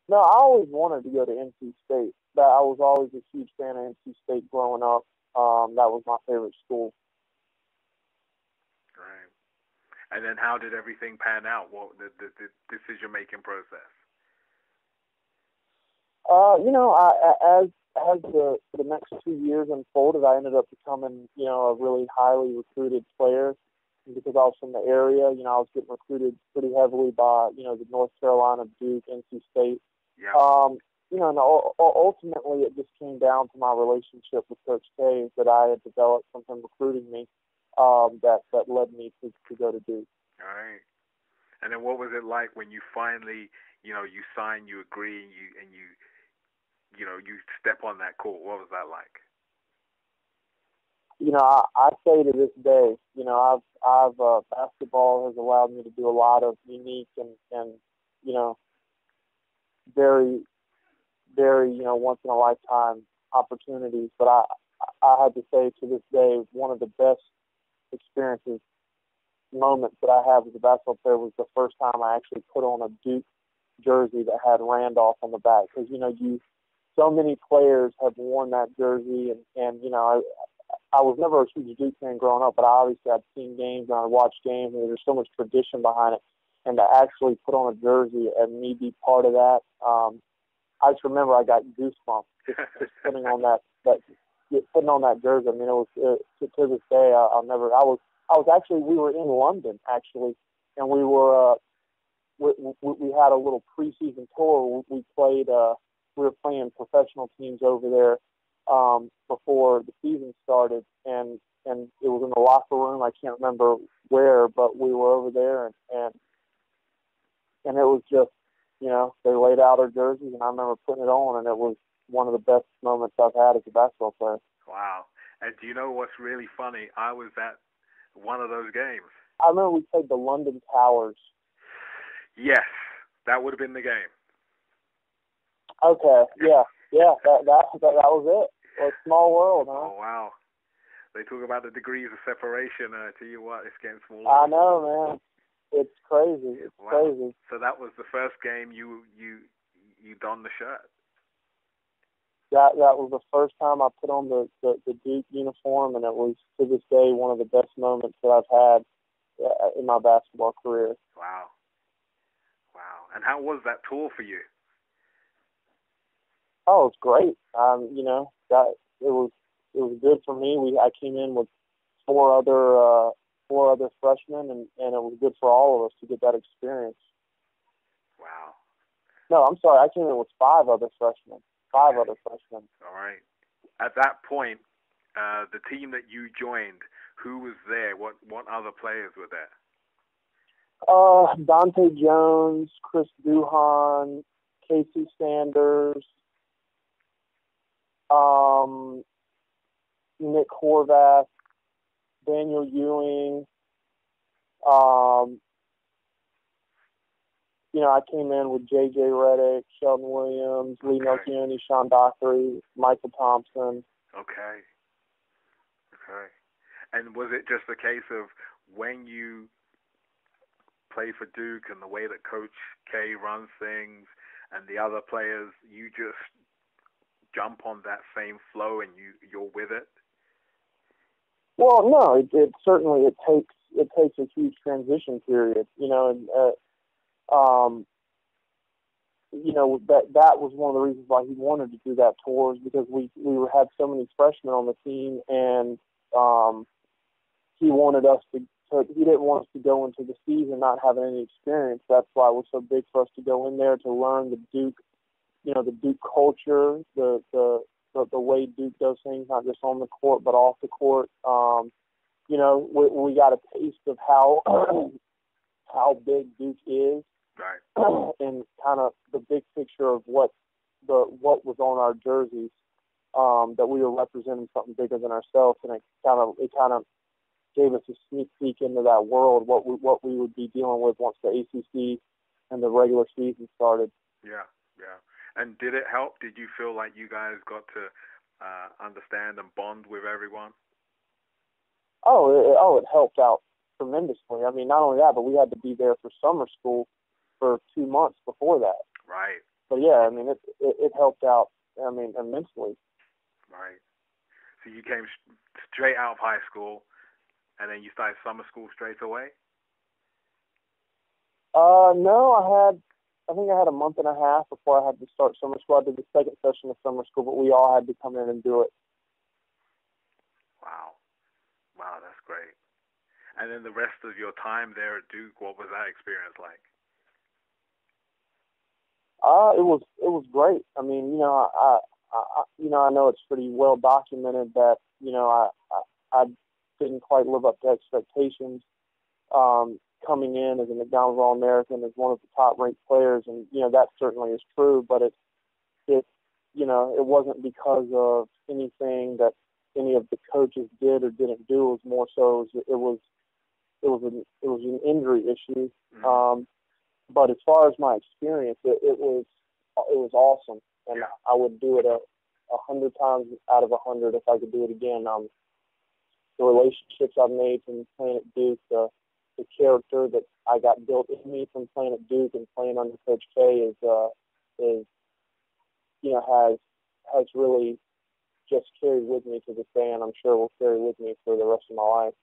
No, I always wanted to go to NC State. That I was always a huge fan of NC State growing up. That was my favorite school. Right. And then how did everything pan out? What the decision making process? As the next 2 years unfolded, I ended up becoming, a really highly recruited player because I was from the area. I was getting recruited pretty heavily by, the North Carolina, Duke, NC State. Yeah. And ultimately it just came down to my relationship with Coach K that I had developed from him recruiting me, that led me to go to Duke. All right. And then what was it like when you finally, you sign, you agree, and you step on that court? What was that like? I say to this day, I've basketball has allowed me to do a lot of unique and very, very, once in a lifetime opportunities. But I had to say to this day, one of the best experiences, moments that I have as a basketball player was the first time I actually put on a Duke jersey that had Randolph on the back. Because, so many players have worn that jersey, and I was never a huge Duke fan growing up, but obviously I'd seen games and I'd watched games, and there's so much tradition behind it. And to actually put on a jersey and me be part of that, I just remember I got goosebumps just putting on putting on that jersey. I mean, it was to this day I'll never. I was actually, we were in London actually, and we had a little preseason tour. We were playing professional teams over there before the season started, and it was in the locker room. I can't remember where, but we were over there, and it was just, they laid out our jerseys, and I remember putting it on, and it was one of the best moments I've had as a basketball player. Wow. And do you know what's really funny? I was at one of those games. I remember we played the London Towers. Yes, that would have been the game. Okay, yeah, that was it. A small world, huh? Oh, wow. They talk about the degrees of separation. I tell you what, it's getting smaller. I know, man. It's crazy. It's crazy. So that was the first game you donned the shirt. That was the first time I put on the Duke uniform, and it was, to this day, one of the best moments that I've had in my basketball career. Wow. And how was that tour for you? Oh, it's great. It was good for me. I came in with four other freshmen, and it was good for all of us to get that experience. Wow. No, I'm sorry. I came in with five other freshmen. Other freshmen. All right. At that point, the team that you joined, who was there? What other players were there? Dante Jones, Chris Duhon, Casey Sanders, Nick Horvath, Daniel Ewing. I came in with J.J. Redick, Sheldon Williams, Lee Melchioni, Sean Dockery, Michael Thompson. Okay. And was it just a case of when you play for Duke and the way that Coach K runs things and the other players, you just jump on that same flow and you're with it? Well, no, it certainly takes a huge transition period, that was one of the reasons why he wanted to do that tour, is because we had so many freshmen on the team, and he wanted us he didn't want us to go into the season not having any experience. That's why it was so big for us to go in there to learn the Duke, the Duke culture, the way Duke does things, not just on the court but off the court. We got a taste of how how big Duke is. Right. And kind of the big picture of what was on our jerseys, that we were representing something bigger than ourselves, and it kind of gave us a sneak peek into that world, what we would be dealing with once the ACC and the regular season started. Yeah. And did it help? Did you feel like you guys got to understand and bond with everyone? It helped out tremendously. I mean, not only that, but we had to be there for summer school for 2 months before that. Right. but yeah, I mean, it helped out. I mean, immensely. Right. So you came straight out of high school, and then you started summer school straight away? No, I think I had a month and a half before I had to start summer school. I did the second session of summer school, but we all had to come in and do it. Wow. Wow, that's great. And then the rest of your time there at Duke, what was that experience like? It was great. I mean, I know it's pretty well documented that I didn't quite live up to expectations. Coming in as a McDonald's All-American as one of the top-ranked players, and that certainly is true. But it wasn't because of anything that any of the coaches did or didn't do. It was more so it was an injury issue. Mm-hmm. But as far as my experience, it was awesome, and Yeah. I would do it 100 times out of 100 if I could do it again. The relationships I've made from playing at Duke, the character that I got built in me from playing at Duke and playing under Coach K has really just carried with me to this day, and I'm sure will carry with me for the rest of my life.